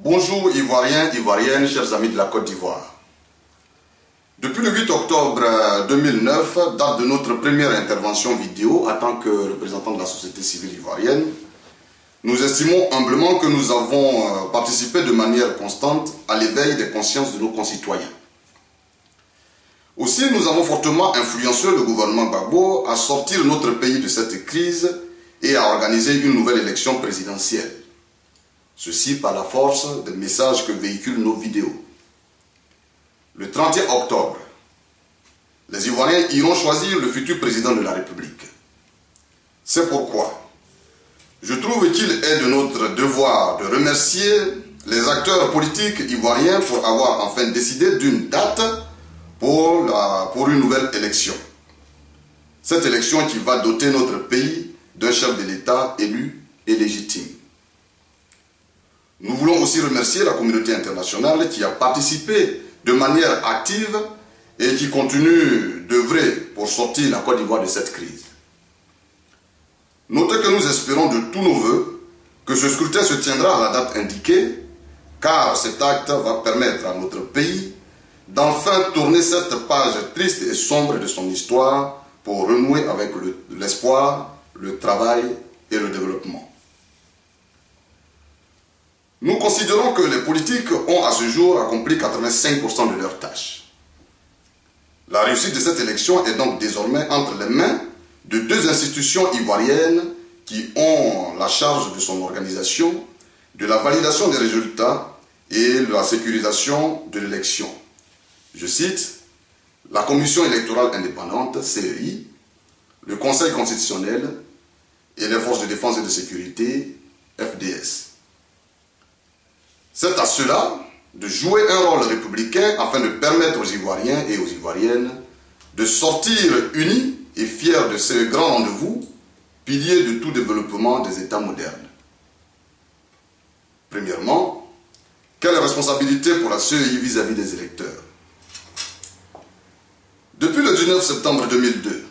Bonjour Ivoiriens, Ivoiriennes, chers amis de la Côte d'Ivoire. Depuis le 8 octobre 2009, date de notre première intervention vidéo en tant que représentant de la société civile ivoirienne, nous estimons humblement que nous avons participé de manière constante à l'éveil des consciences de nos concitoyens. Aussi, nous avons fortement influencé le gouvernement Gbagbo à sortir notre pays de cette crise et à organiser une nouvelle élection présidentielle. Ceci par la force des messages que véhiculent nos vidéos. Le 31 octobre, les Ivoiriens iront choisir le futur président de la République. C'est pourquoi je trouve qu'il est de notre devoir de remercier les acteurs politiques ivoiriens pour avoir enfin décidé d'une date pour une nouvelle élection. Cette élection qui va doter notre pays d'un chef de l'État élu et légitime. Nous voulons aussi remercier la communauté internationale qui a participé de manière active et qui continue d'œuvrer pour sortir la Côte d'Ivoire de cette crise. Notez que nous espérons de tous nos voeux que ce scrutin se tiendra à la date indiquée, car cet acte va permettre à notre pays d'enfin tourner cette page triste et sombre de son histoire pour renouer avec l'espoir, le travail et le développement. Nous considérons que les politiques ont à ce jour accompli 85% de leurs tâches. La réussite de cette élection est donc désormais entre les mains de deux institutions ivoiriennes qui ont la charge de son organisation, de la validation des résultats et de la sécurisation de l'élection. Je cite, la Commission électorale indépendante, CEI, le Conseil constitutionnel et les forces de défense et de sécurité, FDS. C'est à cela de jouer un rôle républicain afin de permettre aux Ivoiriens et aux Ivoiriennes de sortir unis et fiers de ce grand rendez-vous, pilier de tout développement des États modernes. Premièrement, quelle responsabilité pour la CEI vis-à-vis des électeurs? Depuis le 19 septembre 2002,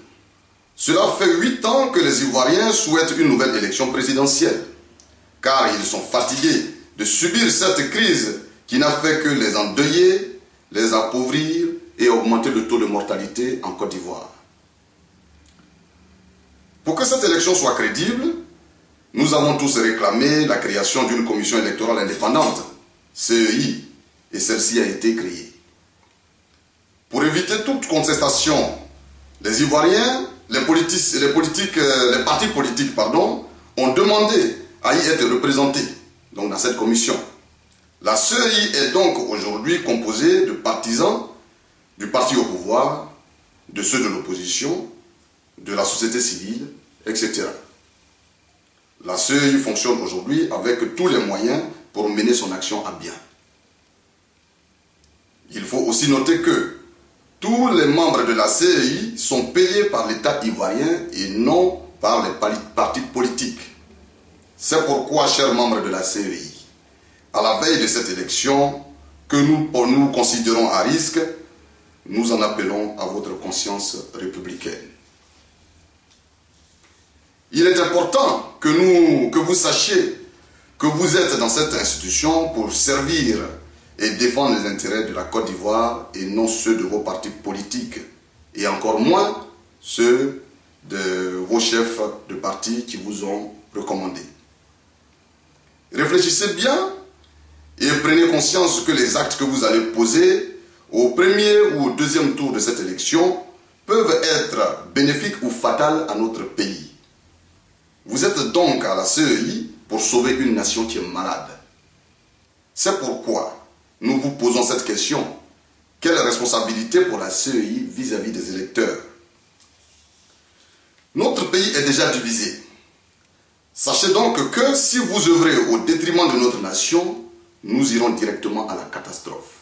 cela fait 8 ans que les Ivoiriens souhaitent une nouvelle élection présidentielle, car ils sont fatigués de subir cette crise qui n'a fait que les endeuiller, les appauvrir et augmenter le taux de mortalité en Côte d'Ivoire. Pour que cette élection soit crédible, nous avons tous réclamé la création d'une commission électorale indépendante, CEI, et celle-ci a été créée. Pour éviter toute contestation, les Ivoiriens, les partis politiques, ont demandé à y être représentés dans cette commission. La CEI est donc aujourd'hui composée de partisans du parti au pouvoir, de ceux de l'opposition, de la société civile, etc. La CEI fonctionne aujourd'hui avec tous les moyens pour mener son action à bien. Il faut aussi noter que tous les membres de la CEI sont payés par l'État ivoirien et non par les partis politiques. C'est pourquoi, chers membres de la CEI, à la veille de cette élection que nous considérons à risque, nous en appelons à votre conscience républicaine. Il est important que vous sachiez que vous êtes dans cette institution pour servir et défendre les intérêts de la Côte d'Ivoire et non ceux de vos partis politiques, et encore moins ceux de vos chefs de parti qui vous ont recommandé. Réfléchissez bien et prenez conscience que les actes que vous allez poser au premier ou au deuxième tour de cette élection peuvent être bénéfiques ou fatals à notre pays. Vous êtes donc à la CEI pour sauver une nation qui est malade. C'est pourquoi nous vous posons cette question. Quelle responsabilité pour la CEI vis-à-vis des électeurs? Notre pays est déjà divisé. Sachez donc que si vous œuvrez au détriment de notre nation, nous irons directement à la catastrophe.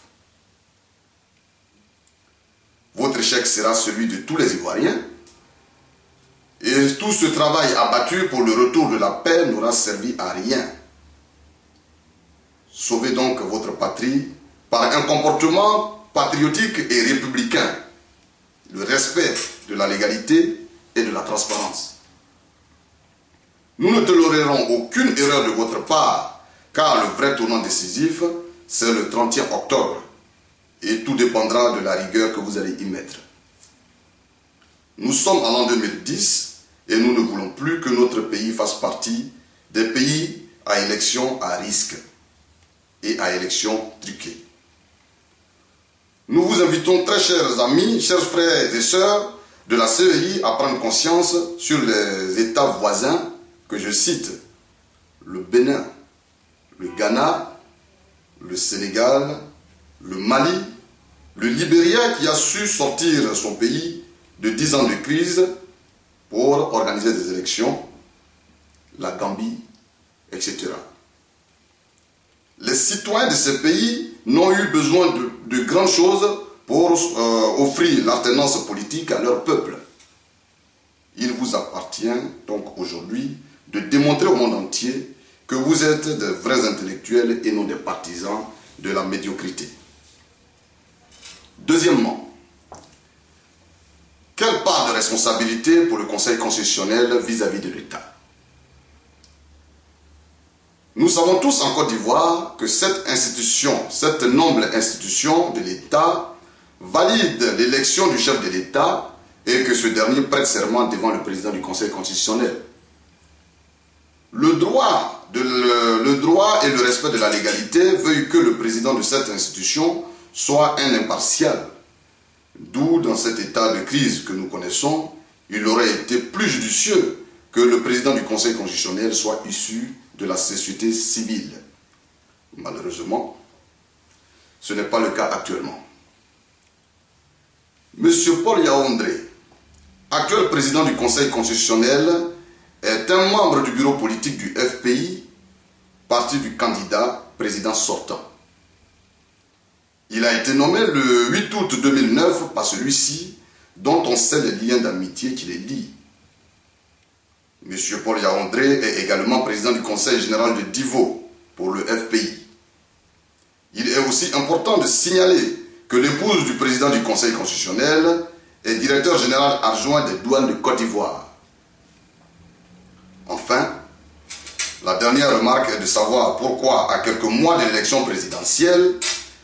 Votre échec sera celui de tous les Ivoiriens et tout ce travail abattu pour le retour de la paix n'aura servi à rien. Sauvez donc votre patrie par un comportement patriotique et républicain, le respect de la légalité et de la transparence. Nous ne tolérerons aucune erreur de votre part, car le vrai tournant décisif, c'est le 31 octobre, et tout dépendra de la rigueur que vous allez y mettre. Nous sommes en l'an 2010 et nous ne voulons plus que notre pays fasse partie des pays à élections à risque et à élections truquées. Nous vous invitons, très chers amis, chers frères et sœurs de la CEI, à prendre conscience sur les États voisins que je cite: le Bénin, le Ghana, le Sénégal, le Mali, le Libéria qui a su sortir son pays de 10 ans de crise pour organiser des élections, la Gambie, etc. Les citoyens de ces pays n'ont eu besoin de grandes choses pour offrir l'alternance politique à leur peuple. Il vous appartient donc aujourd'hui de démontrer au monde entier que vous êtes de vrais intellectuels et non des partisans de la médiocrité. Deuxièmement, quelle part de responsabilité pour le Conseil constitutionnel vis-à-vis de l'État? Nous savons tous en Côte d'Ivoire que cette institution, cette noble institution de l'État, valide l'élection du chef de l'État et que ce dernier prête serment devant le président du Conseil constitutionnel. Le droit et le respect de la légalité veulent que le président de cette institution soit un impartial. D'où, dans cet état de crise que nous connaissons, il aurait été plus judicieux que le président du Conseil constitutionnel soit issu de la société civile. Malheureusement, ce n'est pas le cas actuellement. Monsieur Paul Yaoundé, actuel président du Conseil constitutionnel, est un membre du bureau politique du FPI, parti du candidat président sortant. Il a été nommé le 8 août 2009 par celui-ci, dont on sait les liens d'amitié qui les lient. Monsieur Paul Yaoundé est également président du Conseil général de Divo pour le FPI. Il est aussi important de signaler que l'épouse du président du Conseil constitutionnel est directeur général adjoint des douanes de Côte d'Ivoire. Enfin, la dernière remarque est de savoir pourquoi, à quelques mois de l'élection présidentielle,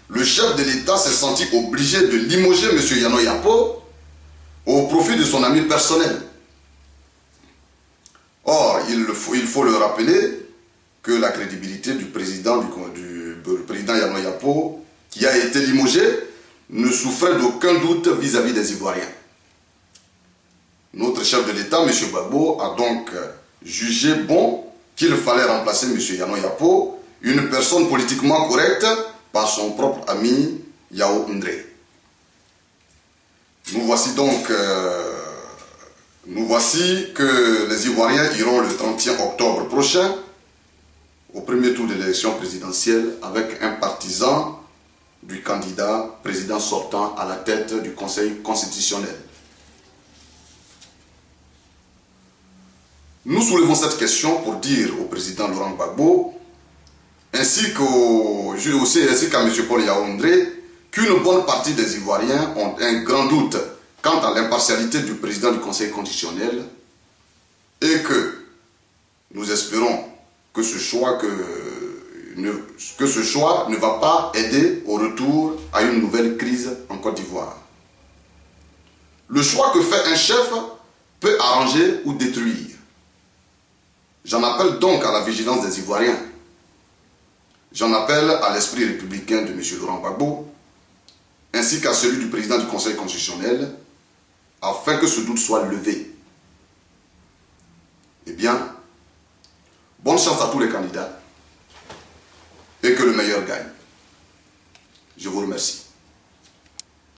le chef de l'État s'est senti obligé de limoger M. Yano Yapo au profit de son ami personnel. Or, il faut le rappeler que la crédibilité du président Yano Yapo, qui a été limogé, ne souffrait d'aucun doute vis-à-vis des Ivoiriens. Notre chef de l'État, M. Gbagbo, a donc jugé bon qu'il fallait remplacer M. Yano Yapo, une personne politiquement correcte, par son propre ami Yaoundé. Nous voici que les Ivoiriens iront le 31 octobre prochain au premier tour de l'élection présidentielle avec un partisan du candidat président sortant à la tête du Conseil constitutionnel. Nous soulevons cette question pour dire au président Laurent Gbagbo ainsi qu'à M. Paul Yaoundé qu'une bonne partie des Ivoiriens ont un grand doute quant à l'impartialité du président du Conseil constitutionnel et que nous espérons que ce choix ne va pas aider au retour à une nouvelle crise en Côte d'Ivoire. Le choix que fait un chef peut arranger ou détruire. J'en appelle donc à la vigilance des Ivoiriens. J'en appelle à l'esprit républicain de M. Laurent Gbagbo, ainsi qu'à celui du président du Conseil constitutionnel, afin que ce doute soit levé. Eh bien, bonne chance à tous les candidats et que le meilleur gagne. Je vous remercie.